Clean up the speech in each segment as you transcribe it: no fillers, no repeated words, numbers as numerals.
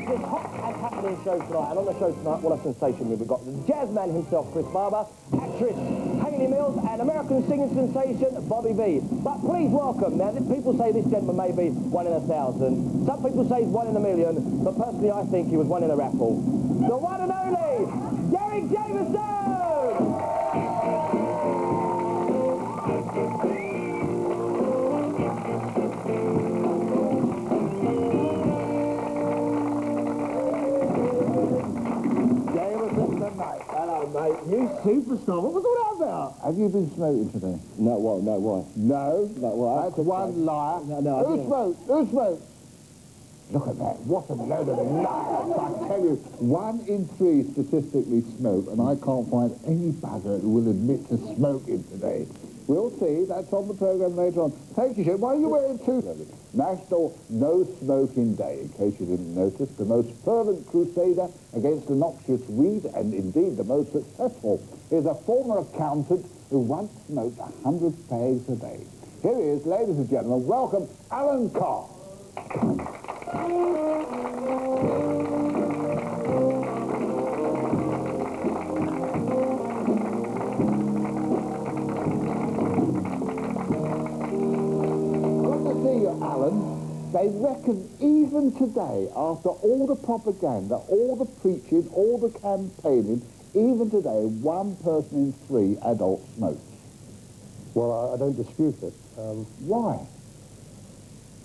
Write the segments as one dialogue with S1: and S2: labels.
S1: this hot and happening show tonight. And on the show tonight, what a sensation we've got. The jazz man himself, Chris Barber, actress Hayley Mills, and American singing sensation Bobby V. But please welcome, now people say this gentleman may be 1 in 1,000. Some people say he's 1 in a million, but personally I think he was 1 in a raffle. The one and only Jameson!
S2: Hello, mate. You superstar. What was all that about?
S3: Have you been smoking today?
S1: No, what? No, why?
S3: No?
S1: No, why?
S3: That's one liar.
S1: No,
S3: Who smoked? Who smoked? Look at that. What a load of liars. I tell you, 1 in 3 statistically smoke, and I can't find any bugger who will admit to smoking today. We'll see. That's on the programme later on. Thank you, Jim. Why are you wearing two? National No Smoking Day, in case you didn't notice. The most fervent crusader against the noxious weed, and indeed the most successful, is a former accountant who once smoked 100 fags a day. Here he is, ladies and gentlemen. Welcome, Alan Carr. Alan, they reckon even today, after all the propaganda, all the preaching, all the campaigning, even today, 1 person in 3 adults smokes.
S4: Well, I don't dispute it.
S3: Why?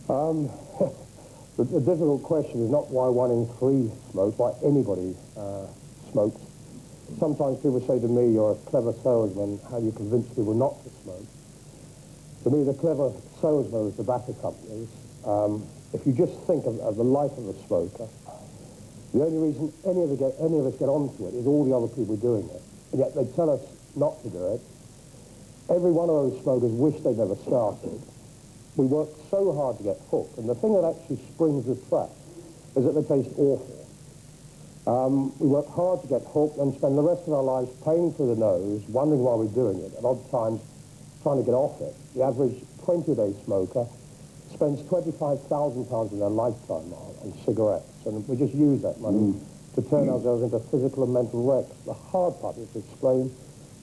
S4: The difficult question is not why 1 in 3 smokes, why anybody smokes. Sometimes people say to me, you're a clever salesman, how do you convince people not to smoke? To me, the clever salesmen of tobacco companies, if you just think of the life of a smoker, the only reason any of us get onto it is all the other people doing it. And yet they tell us not to do it. Every one of those smokers wish they'd never started. We work so hard to get hooked, and the thing that actually springs the trap is that they taste awful. We work hard to get hooked and spend the rest of our lives paying through the nose, wondering why we're doing it, and odd times trying to get off it. The average 20-a-day smoker spends £25,000 in their lifetime on cigarettes, and we just use that money to turn ourselves into physical and mental wrecks. The hard part is to explain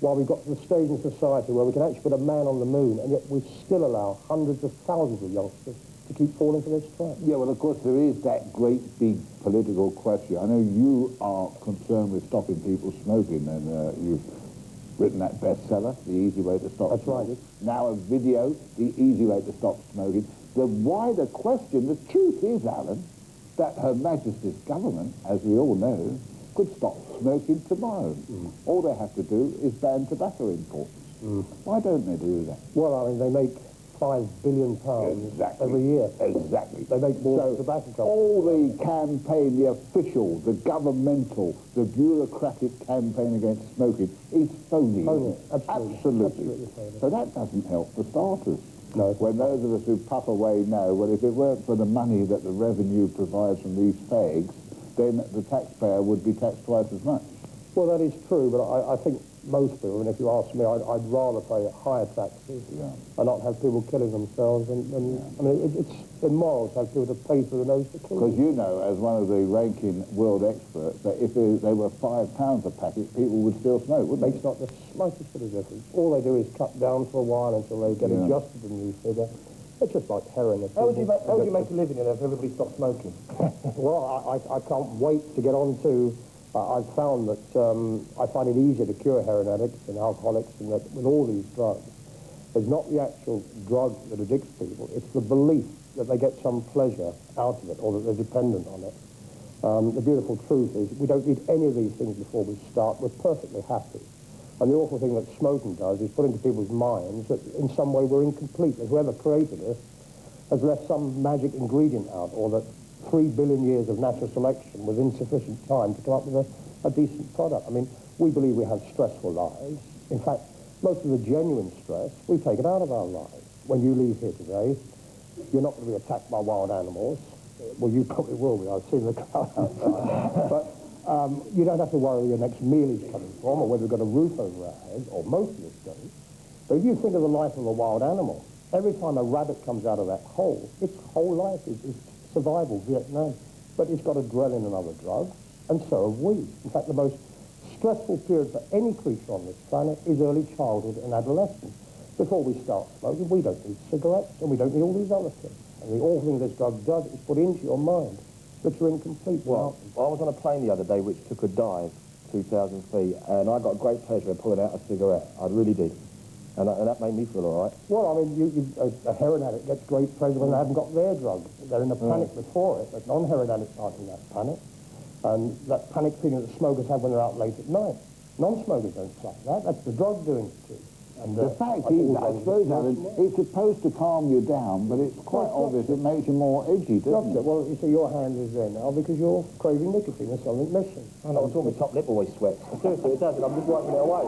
S4: why we've got to the stage in society where we can actually put a man on the moon, and yet we still allow hundreds of thousands of youngsters to keep falling for this trap.
S3: Yeah, well, of course, there is that great big political question. I know you are concerned with stopping people smoking, and you've written that bestseller, The Easy Way to Stop Smoking.
S4: Right.
S3: Now a video, The Easy Way to Stop Smoking. The wider question, the truth is, Alan, that Her Majesty's government, as we all know, could stop smoking tomorrow. All they have to do is ban tobacco imports. Why don't they do that?
S4: Well, I mean, they make £5 billion every year.
S3: Exactly.
S4: They make more
S3: So
S4: tobacco companies.
S3: all the campaign, the official, the governmental, the bureaucratic campaign against smoking is phony.
S4: Phony, absolutely.
S3: Absolutely.
S4: Phony.
S3: So that doesn't help the starters.
S4: No.
S3: When those of us who puff away know, well, if it weren't for the money that the revenue provides from these fags, then the taxpayer would be taxed twice as much.
S4: Well, that is true, but I think most people, and if you ask me, I'd rather pay higher taxes and not have people killing themselves. I mean, it's immoral to have people to pay through the nose to kill
S3: Because
S4: them.
S3: you know, as one of the ranking world experts, that if they were £5 a packet, people would still smoke, wouldn't
S4: Makes not the slightest bit of difference. All they do is cut down for a while until they get adjusted to the new figure. It's just like heroin.
S1: How would you make a living if everybody stopped smoking?
S4: Well, I can't wait to get on to... I've found that I find it easier to cure heroin addicts and alcoholics, and that with all these drugs, it's not the actual drug that addicts people, it's the belief that they get some pleasure out of it or that they're dependent on it. The beautiful truth is we don't need any of these things before we start. We're perfectly happy. And the awful thing that smoking does is put into people's minds that in some way we're incomplete, that whoever created us has left some magic ingredient out, or that 3 billion years of natural selection was insufficient time to come up with a decent product. I mean, we believe we have stressful lives. In fact, most of the genuine stress we've taken out of our lives. When you leave here today, you're not going to be attacked by wild animals. Well, you probably will be. I've seen the crowd outside. But you don't have to worry where your next meal is coming from, or whether you've got a roof over our heads, or most of us don't. But if you think of the life of a wild animal, every time a rabbit comes out of that hole, its whole life is survival, Vietnam. but it's got adrenaline and other drugs, and so have we. In fact, the most stressful period for any creature on this planet is early childhood and adolescence. Before we start smoking, we don't need cigarettes, and we don't need all these other things. And the awful thing this drug does is put into your mind that you're incomplete.
S1: Well, I was on a plane the other day which took a dive 2,000 feet, and I got great pleasure in pulling out a cigarette. I really did. And that made me feel all right.
S4: Well, I mean, a heroin addict gets great pleasure when they haven't got their drug. They're in a panic before it, but non-heroin addicts aren't in that panic. And that panic feeling that smokers have when they're out late at night. Non-smokers don't like that. That's the drug doing it to you. And,
S3: the fact is, I suppose, Alan, it's supposed to calm you down, but it's quite obvious it makes you more edgy, doesn't it?
S4: Well, you see, your hand is there now because you're craving nicotine. There's something missing.
S1: I know, my top lip always sweats. Seriously, it doesn't. I'm just wiping it away.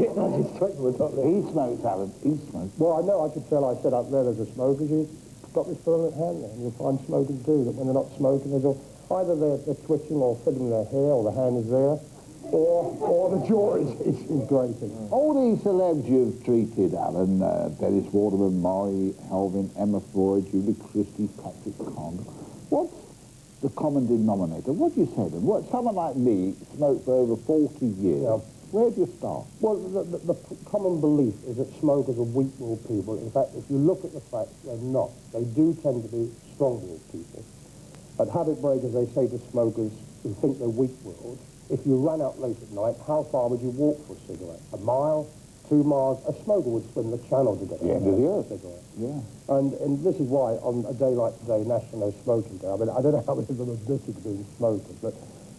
S1: It does, it sweats my top lip.
S3: He smokes, Alan. He smokes.
S4: Well, I know. I could tell I said up there there's a smoker. You've got this permanent hand there, and you'll find smokers do that when they're not smoking. Either they're twitching or fiddling their hair, or the hand is there, or the jaw is grating.
S3: All these celebs you've treated, Alan, Dennis Waterman, Maury, Helvin, Emma Floyd, Julie Christie, Patrick Conn, what's the common denominator? What do you say to them? Someone like me smoked for over 40 years. Yeah. Where do you start?
S4: Well, the common belief is that smokers are weak-willed people. In fact, if you look at the facts, they're not. They do tend to be strong-willed people. At Habit Breakers, they say to smokers who think they're weak-willed, if you ran out late at night, how far would you walk for a cigarette? A mile? 2 miles? A smoker would swim the channel to get a cigarette. Yeah. And this is why, on a day like today, National No Smoking Day, I mean, I don't know how many of them are addicted to being smokers, but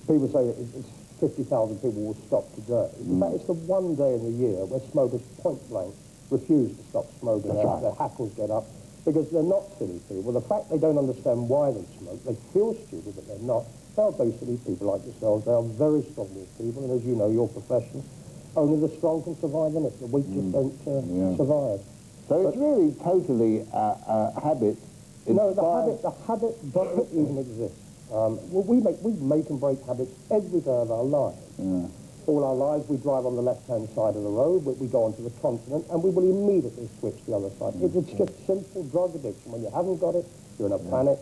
S4: people say it's 50,000 people will stop today. In fact, it's the one day in the year where smokers point-blank refuse to stop smoking. Their hackles get up because they're not silly people. The fact they don't understand why they smoke, they feel stupid, but they're not. They're basically people like yourselves. They are very strong-willed people, and as you know, your profession, only the strong can survive in it. The weak just don't survive.
S3: So it's really totally habit.
S4: No, the habit doesn't even exist. We make and break habits every day of our lives. Yeah. All our lives, we drive on the left-hand side of the road, we go onto the continent, and we will immediately switch to the other side. It's just simple drug addiction. When you haven't got it, you're in a panic.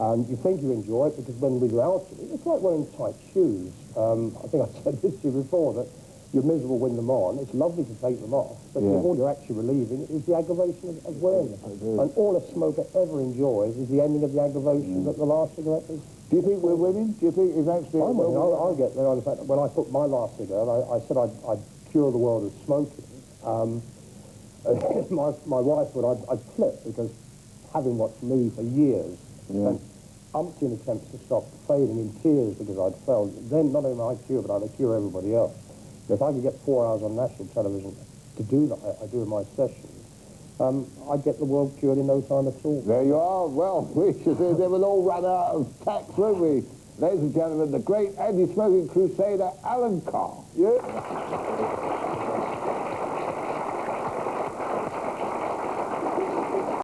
S4: You think you enjoy it because when we go out, it's like wearing tight shoes. I think I said this to you before, that you're miserable when them on. It's lovely to take them off, but all you're actually relieving is the aggravation of wearing them. And all a smoker ever enjoys is the ending of the aggravation that the last cigarette is.
S3: Do you think we're winning? Do you think eventually...
S4: I'll get there. In fact, when I put my last cigarette, I said I'd cure the world of smoking. My wife would, I'd flip, because having watched me for years, spent umpteen attempts to stop fading in tears because I'd failed. Then not only I cure, but I'd cure everybody else. If I could get 4 hours on national television to do that, I do in my sessions, I'd get the world cured in no time at all.
S3: There you are. Well, we should say they will all run out of tax, won't we? Ladies and gentlemen, the great anti-smoking crusader, Alan Carr. Yeah.